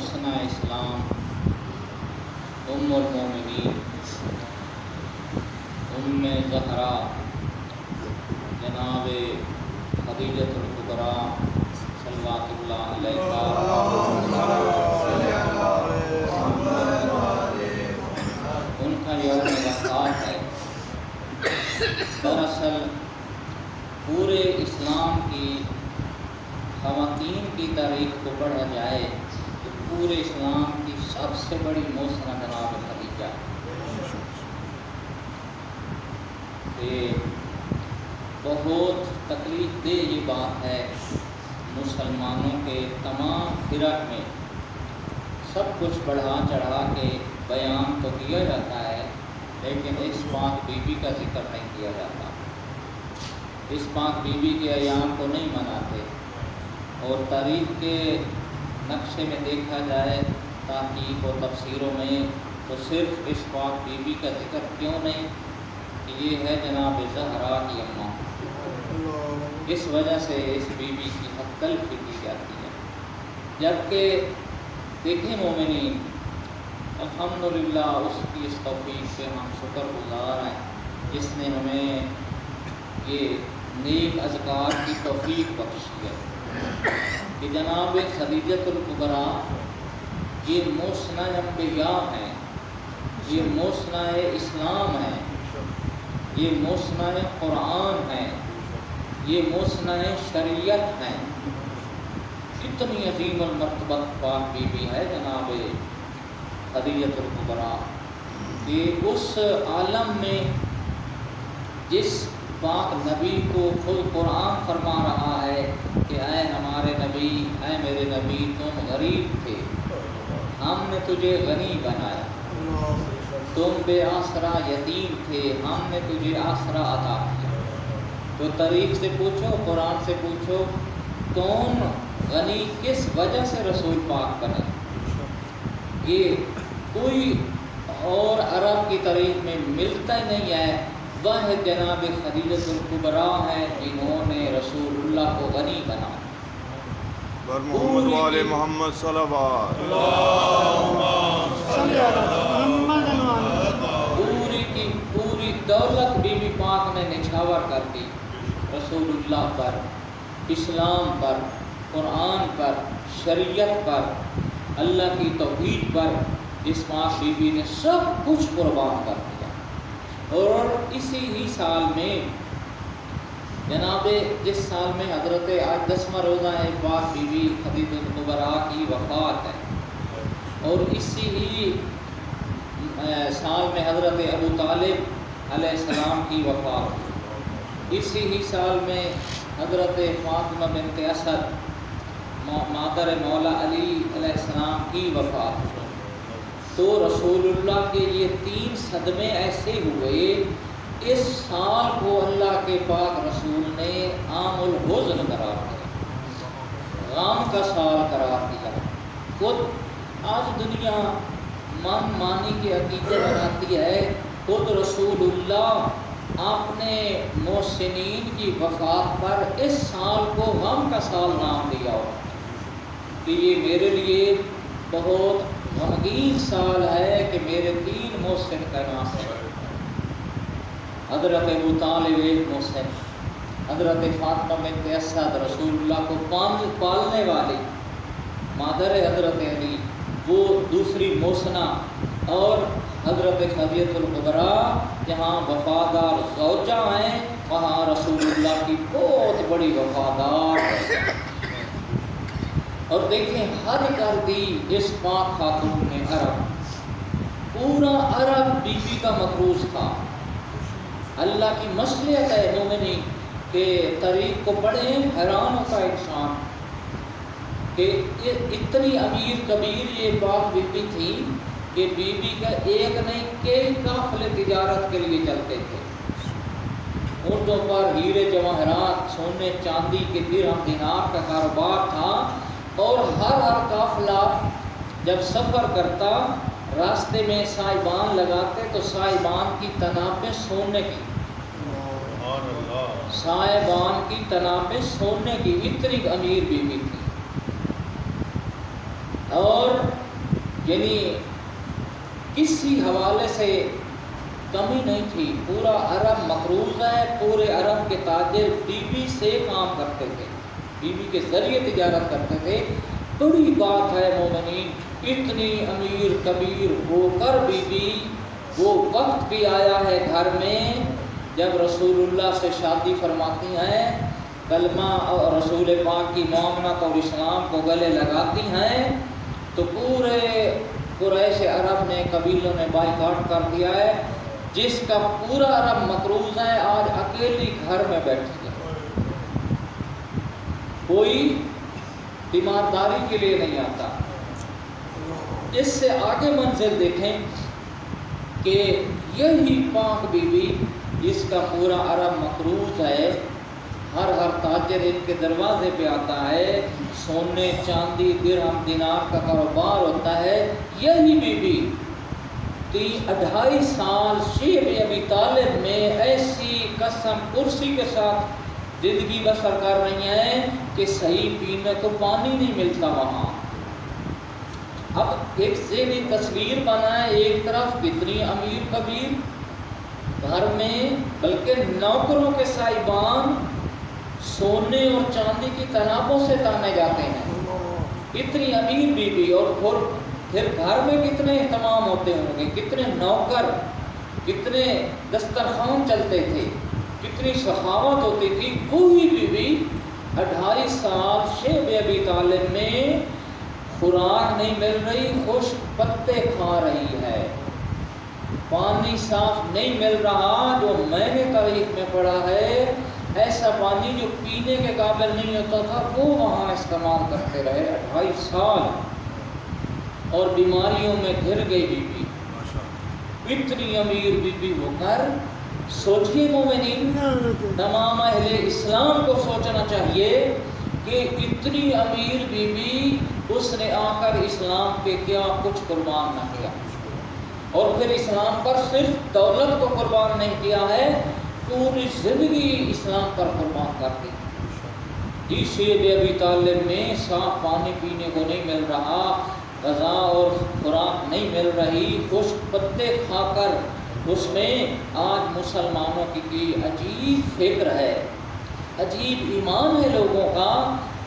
محسنہ اسلام ام المومنین ام زہرا جناب خدیجۃ الکبریٰ صلوات اللہ علیہا ان کا یوم وفات ہے۔ دراصل پورے اسلام کی خواتین کی تاریخ کو پڑھا جائے تو پورے اسلام کی سب سے بڑی محسنہ جناب خدیجہ۔ یہ بہت تکلیف دہ یہ بات ہے، مسلمانوں کے تمام فرق میں سب کچھ بڑھا چڑھا کے بیان تو کیا جاتا ہے، لیکن اس پاک بی بی کا ذکر نہیں کیا جاتا، اس پاک بی بی کے ایام کو نہیں مناتے، اور تاریخ کے نقشے میں دیکھا جائے تحقیق و تفسیروں میں تو صرف اس پاک بی بی کا ذکر کیوں نہیں کہ یہ ہے جناب زہرا کی اماں، اس وجہ سے اس بی بی کی حق تلفی کی جاتی ہے۔ جبکہ دیکھیں مومنین، الحمدللہ اس کی اس توفیق پہ ہم شکر گزار ہیں جس نے ہمیں یہ نیک اذکار کی توفیق بخشی ہے کہ جناب خدیجۃ الکبریٰ یہ محسنہ انبیاء ہیں، یہ محسنہ اسلام ہیں، یہ محسنہ قرآن ہیں، یہ محسنہ شریعت ہیں۔ اتنی عظیم المرتبہ پاک بی بی ہے جناب خدیجۃ الکبریٰ کہ اس عالم میں جس پاک نبی کو خود قرآن فرما رہا ہے کہ اے ہمارے نبی، اے میرے نبی، تم غریب تھے، ہم نے تجھے غنی بنایا، تم بے آسرا یتیم تھے، ہم نے تجھے آسرا عطا کیا۔ تو تاریخ سے پوچھو، قرآن سے پوچھو، کون غنی کس وجہ سے رسول پاک بنے؟ یہ کوئی اور عرب کی تاریخ میں ملتا ہی نہیں ہے، وہ جناب خدیجۃ الکبریٰ ہے جنہوں نے رسول اللہ کو غنی بنا۔ محمد والے محمد صلوات پوری کی پوری دولت بی بی پاک نے نچھاور کر دی رسول اللہ پر، اسلام پر، قرآن پر، شریعت پر، اللہ کی توحید پر۔ اس پاک بی بی نے سب کچھ قربان کر دیا، اور اسی ہی سال میں جناب جس سال میں حضرت آج 10واں روزہ ہے پاک بی بی خدیجۃ الکبریٰ کی وفات ہے، اور اسی ہی سال میں حضرت ابو طالب علیہ السلام کی وفات ہوئی، اسی ہی سال میں حضرت فاطمہ بنت اسد مادر مولا علی علیہ السلام کی وفات ہوئی۔ تو رسول اللہ کے یہ 3 صدمے ایسے ہوئے، اس سال کو اللہ کے پاک رسول نے عام الحزن قرار دیا، غم کا سال قرار دیا۔ خود آج دنیا من مانی کے عقیدے بناتی ہے، خود رسول اللہ اپنے محسنین کی وفات پر اس سال کو غم کا سال نام دیا ہو کہ یہ میرے لیے بہت غمگین سال ہے کہ میرے 3 محسن کا نام ہے۔ حضرت ابو طالب ایک محسن، حضرت فاطمہ بنت اسد رسول اللہ کو پالنے والی مادر حضرت علی وہ دوسری محسنہ، اور حضرت خدیجۃ الکبریٰ جہاں وفادار زوجہ ہیں وہاں رسول اللہ کی بہت بڑی وفادار ہے۔ اور دیکھیں حد کر دی اس پاک خاتون نے، عرب پورا عرب بی بی کا مقروض تھا۔ اللہ کی مصلحت ہے مومنی کہ تاریخ کو پڑھیں، حیران ہوتا ہے انسان کہ اتنی امیر کبیر یہ پاک بی بی تھی کہ بی بی کا ایک نہیں کئی قافلے تجارت کے لیے چلتے تھے، اونٹوں پر ہیرے جواہرات، سونے چاندی کے درہم دینار کا کاروبار تھا، اور ہر قافلہ جب سفر کرتا راستے میں سائبان لگاتے تو سائبان کی تنابیں سونے کی، سائبان کی تنابیں سونے کی، اتنی امیر بیوی تھی۔ اور یعنی کسی حوالے سے کمی نہیں تھی. پورا عرب مقروض ہے، پورے عرب کے تاجر بی بی سے کام کرتے تھے، بی بی کے ذریعے تجارت کرتے تھے. بڑی بات ہے مومنین، اتنی امیر کبیر ہو کر بی بی، وہ وقت بھی آیا ہے گھر میں جب رسول اللہ سے شادی فرماتی ہیں، کلمہ اور رسول پاک کی معاملات اور اسلام کو گلے لگاتی ہیں، تو پورے قریش عرب نے، قبیلوں نے بائیکاٹ کر دیا ہے. جس کا پورا عرب مقروض ہے آج اکیلی گھر میں بیٹھی ہے، کوئی تیمارداری کے لیے نہیں آتا. اس سے آگے منزل دیکھیں کہ یہی پاک بی بی جس کا پورا عرب مقروض ہے، ہر تاجر ان کے دروازے پہ آتا ہے، سونے چاندی درہم دینار کا کاروبار ہوتا ہے، یہی بی بی 2.5 سال شیب ابی طالب میں ایسی قسم کرسی کے ساتھ زندگی بسر کر رہی ہیں کہ صحیح پینے کو پانی نہیں ملتا وہاں. اب ایک ذہنی تصویر بنائے، ایک طرف کتنی امیر کبیر گھر میں، بلکہ نوکروں کے سائبان سونے اور چاندی کی تنابوں سے تانے جاتے ہیں. اتنی امیر بی بی، اور پھر گھر میں کتنے اہتمام ہوتے ہوں گے، کتنے نوکر، کتنے دسترخوان چلتے تھے، کتنی سخاوت ہوتی تھی. وہی بی بی 2.5 سال شیب ابی طالب میں خوراک نہیں مل رہی، خشک پتے کھا رہی ہے، پانی صاف نہیں مل رہا. جو میں نے تاریخ میں پڑھا ہے، ایسا پانی جو پینے کے قابل نہیں ہوتا تھا وہ وہاں استعمال کرتے رہے 2.5 سال، اور بیماریوں میں گھر گئی بی بی. اتنی امیر بی بی ہو کر سوچیے مومنین، تمام اہل اسلام کو سوچنا چاہیے کہ اتنی امیر بی بی، اس نے آ کر اسلام پہ کیا کچھ قربان نہ کیا. اور پھر اسلام پر صرف دولت کو قربان نہیں کیا ہے، پوری زندگی اسلام پر قربان کر دی. شیب ابی طالب میں صاف پانی پینے کو نہیں مل رہا، غذا اور خوراک نہیں مل رہی، خشک پتے کھا کر اس میں آج مسلمانوں کی عجیب فکر ہے، عجیب ایمان ہے لوگوں کا.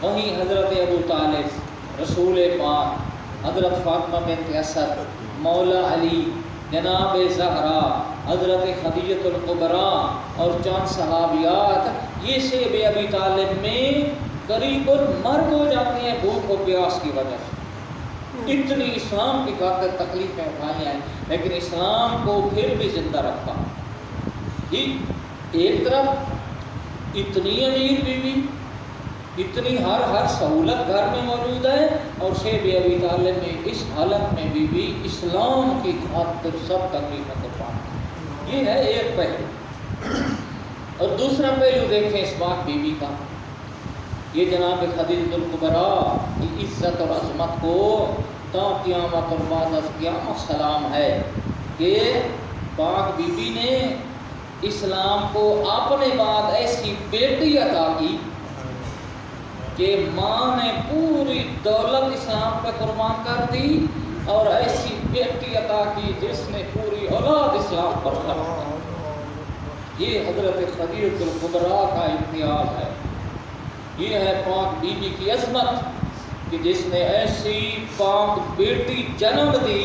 وہیں حضرت ابو طالب، رسول پاک، حضرت فاطمہ بنت اسد، مولا علی، جناب زہرا، حضرت خدیجہ الکبریٰ اور چند صحابیات، یہ شیب ابی طالب میں قریب مرگ ہو جاتی ہیں بھوک و پیاس کی وجہ سے. اتنی اسلام کی خاطر تکلیفیں اٹھائی ہیں، لیکن اسلام کو پھر بھی زندہ رکھا. ایک طرف اتنی امیر بیوی، اتنی ہر سہولت گھر میں موجود ہے، اور شیب ابی طالب میں اس حالت میں بیوی اسلام کی خاطر سب تکلیفوں کو پاتی. یہ ہے ایک پہلو. اور دوسرا پہلو دیکھیں اس بات بیوی کا، یہ جناب خدیجہ الکبریٰ کی عزت اور عظمت کو تا قیامت اور بعد از قیامت سلام ہے کہ پاک بی بی نے اسلام کو اپنے بعد ایسی بیٹی عطا کی کہ ماں نے پوری دولت اسلام پہ قربان کر دی، اور ایسی بیٹی عطا کی جس نے پوری اولاد اسلام پر قربان کی. یہ حضرت خدیجہ الکبریٰ کا امتیاز ہے. یہ ہے پاک بی بی کی عظمت کہ جس نے ایسی پاک بیٹی جنم دی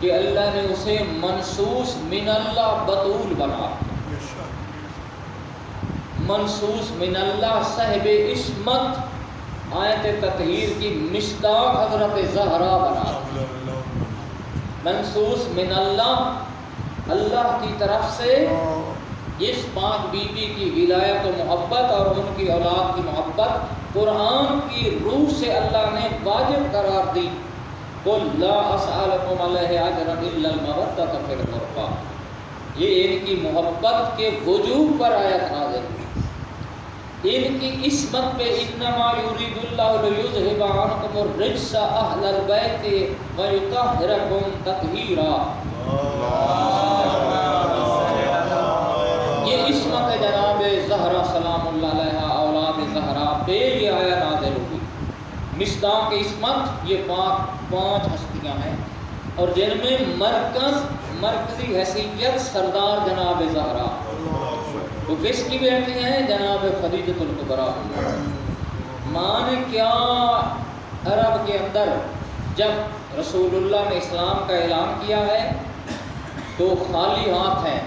کہ اللہ نے اسے منصوص من اللہ بطول بنا، منصوص من اللہ صاحب عصمت، آیت تطہیر کی مصداق حضرت زہرا بنا. منصوص من اللہ، اللہ کی طرف سے اس پاک بی بی کی ولایت و محبت اور ان کی اولاد کی محبت قرآن کی روح سے اللہ نے واجب قرار دی. قل لا اسألکم علیہ اجرا الا المودۃ فی القربى. یہ ان کی محبت کے وجوب پر آیت نازل ہوئی. ان کی عصمت پہ انما یرید اللہ لیذھب عنکم الرجس اہل البیت ویطہرکم تطہیرا. یہ عصمت جناب زہرا سلام اللہ علیہ، اولاد زہرا پہ یہ آیت نازل ہوئی. مصداق عصمت، یہ پانچ ہستیاں ہیں، اور جن میں مرکزی حیثیت سردار جناب زہرا، وہ کس کی بیٹی ہیں؟ جناب خدیجۃ الکبریٰ۔ ماں نے کیا عرب کے اندر جب رسول اللہ نے اسلام کا اعلان کیا ہے تو خالی ہاتھ ہیں،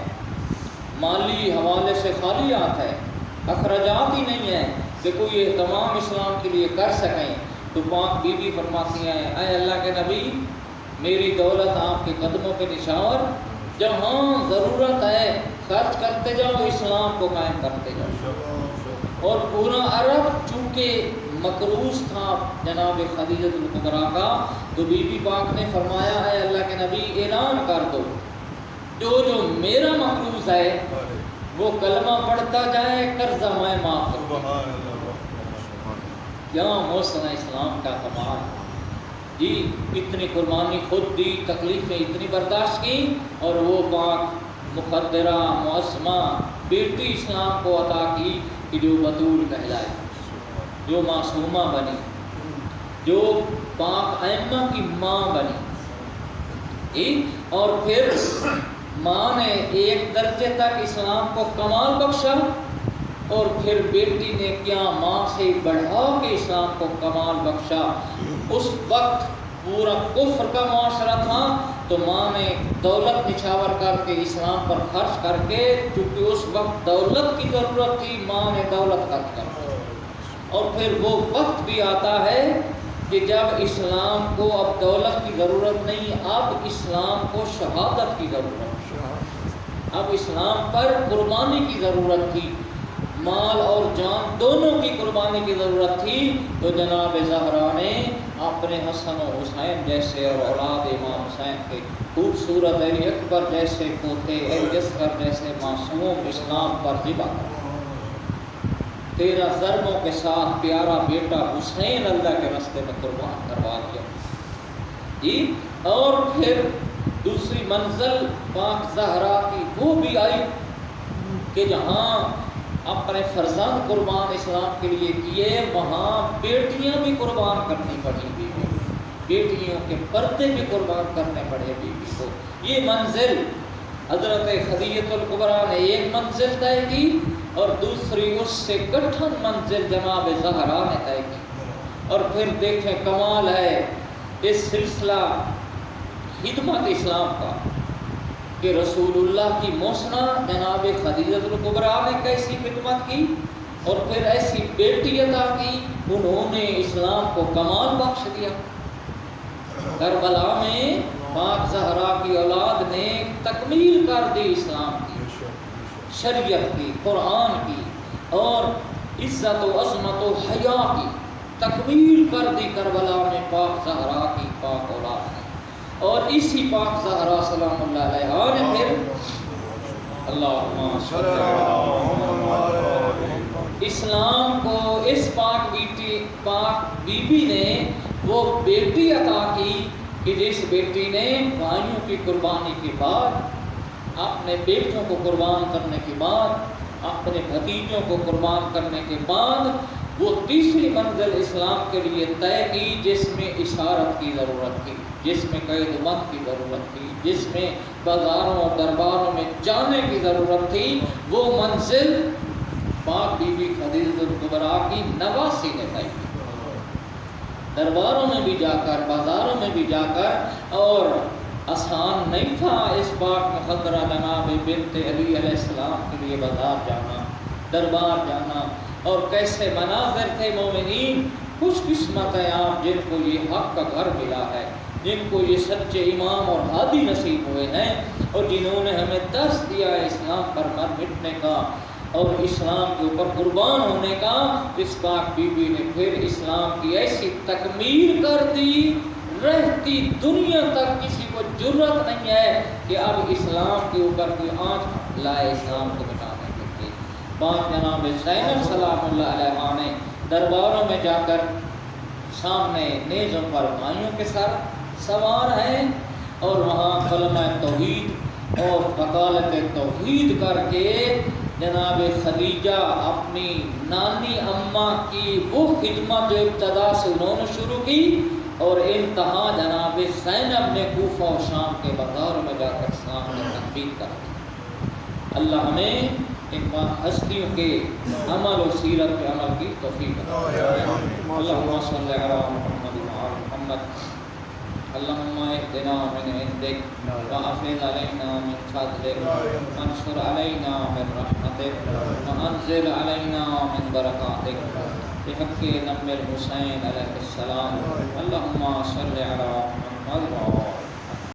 مالی حوالے سے خالی ہاتھ ہے، اخراجات ہی نہیں ہیں کہ کوئی اہتمام اسلام کے لیے کر سکیں، تو پاک بی بی فرماتی ہیں اے اللہ کے نبی، میری دولت آپ کے قدموں پہ نشان، جہاں ضرورت ہے خرچ کرتے جاؤ، اسلام کو قائم کرتے جاؤ۔ اور پورا عرب چونکہ مقروض تھا جناب خدیجۃ الکبریٰ کا، تو بی بی پاک نے فرمایا اے اللہ کے نبی اعلان کر دو، جو میرا مقروض ہے وہ کلمہ پڑھتا جائے، قرضہ میں معاف کروں۔ کیا محسن اسلام کا کمال جی، اتنی قربانی خود دی، تکلیفیں اتنی برداشت کی، اور وہ پاک مقدرہ معصمہ بیٹی اسلام کو عطا کی کہ جو بطول کہلائے، جو معصومہ بنی، جو پاک ائمہ کی ماں بنی، اور پھر ماں نے ایک درجے تک اسلام کو کمال بخشا، اور پھر بیٹی نے کیا ماں سے بڑھا کے اسلام کو کمال بخشا۔ اس وقت پورا کفر کا معاشرہ تھا، تو ماں نے دولت نچھاور کر کے اسلام پر خرچ کر کے، چونکہ اس وقت دولت کی ضرورت تھی، ماں نے دولت خرچ کر، اور پھر وہ وقت بھی آتا ہے کہ جب اسلام کو اب دولت کی ضرورت نہیں، اب اسلام کو شہادت کی ضرورت ہے، اب اسلام پر قربانی کی ضرورت تھی، مال اور جان دونوں کی قربانی کی ضرورت تھی، تو جناب زہرا نے اپنے حسن و حسین جیسے اور اولاد امام حسین کے خوبصورت علی اکبر جیسے پوتے، علی اصغر جیسے معصوم اسلام پر ذبح کر 13 ضربوں کے ساتھ پیارا بیٹا حسین اللہ کے راستے میں قربان کروا دیا جی۔ اور پھر دوسری منزل پاک زہرا کی وہ بھی آئی کہ جہاں اپنے فرزند قربان اسلام کے لیے کیے، وہاں بیٹیاں بھی قربان کرنی پڑی بی بی، بیٹیوں کے پردے بھی قربان کرنے پڑے بی بی کو۔ یہ منزل حضرت خدیجۃ الکبریٰ نے ایک منزل طے کی، اور دوسری اس سے گٹھن منزل جناب زہرا نے طے کی۔ اور پھر دیکھیں کمال ہے اس سلسلہ خدمت اسلام کا کہ رسول اللہ کی محسنہ جناب خدیجۃ الکبریٰ نے کیسی خدمت کی، اور پھر ایسی بیٹی عطا کی، انہوں نے اسلام کو کمال بخش دیا۔ کربلا میں پاک زہرا کی اولاد نے تکمیل کر دی اسلام کی، شریعت کی، قرآن کی، اور عزت و عظمت و حیا کی تکمیل کر دی کربلا میں پاک زہرا کی پاک اولاد نے۔ اور اسی پاک زہرا سلام اللہ علیہا نے پھر اللہم صلی اسلام کو اس پاک بی بی نے وہ بیٹی عطا کی کہ جس بیٹی نے بھائیوں کی قربانی کے بعد، اپنے بیٹوں کو قربان کرنے کے بعد، اپنے بھتیجوں کو قربان کرنے کے بعد، وہ تیسری منزل اسلام کے لیے طے کی جس میں اشارت کی ضرورت تھی، جس میں قید مت کی ضرورت تھی، جس میں بازاروں درباروں میں جانے کی ضرورت تھی۔ وہ منزل پاک بی بی خدیجۃ الکبریٰ کی نواسی نے طے کی، درباروں میں بھی جا کر، بازاروں میں بھی جا کر، اور آسان نہیں تھا اس پاک مقدرہ جناب بنت علی علیہ السلام کے لیے بازار جانا، دربار جانا، اور کیسے مناظر تھے مومنین۔ خوش قسمت ہیں آپ جن کو یہ حق کا گھر ملا ہے، جن کو یہ سچے امام اور ہادی نصیب ہوئے ہیں، اور جنہوں نے ہمیں درس دیا ہے اسلام پر مر مٹنے کا اور اسلام کے اوپر قربان ہونے کا۔ اس پاک بی بی نے پھر اسلام کی ایسی تکمیل کر دی، رہتی دنیا تک کسی کو جرت نہیں ہے کہ اب اسلام کے اوپر کوئی آنچ لائے اسلام کو مٹانے کے لیے۔ پاک جناب زینب سلام اللہ علیہا نے درباروں میں جا کر سامنے نیزوں پر بھائیوں کے سر سوار ہیں، اور وہاں کلمہ توحید اور وکالت توحید کر کے جناب خدیجہ اپنی نانی اماں کی وہ خدمت جو ابتدا سے انہوں نے شروع کی اور انتہا جناب زینب نے کوفہ و شام کے بازار میں جا کر اسلام نے تحقیق کر دی۔ اللہ ہمیں ان ہستیوں کے عمل و سیرت پہ عمل کی توفیق عطا فرمائے۔ اللہم صلی علی محمد وعلی محمد اللہم اہدنا من عندک وافض علینا من فضلک وانصر علینا من رحمتک وانزل علینا من برکاتک بحق دم الحسین علیہ السلام۔ اللہم صلی علی محمد وعلی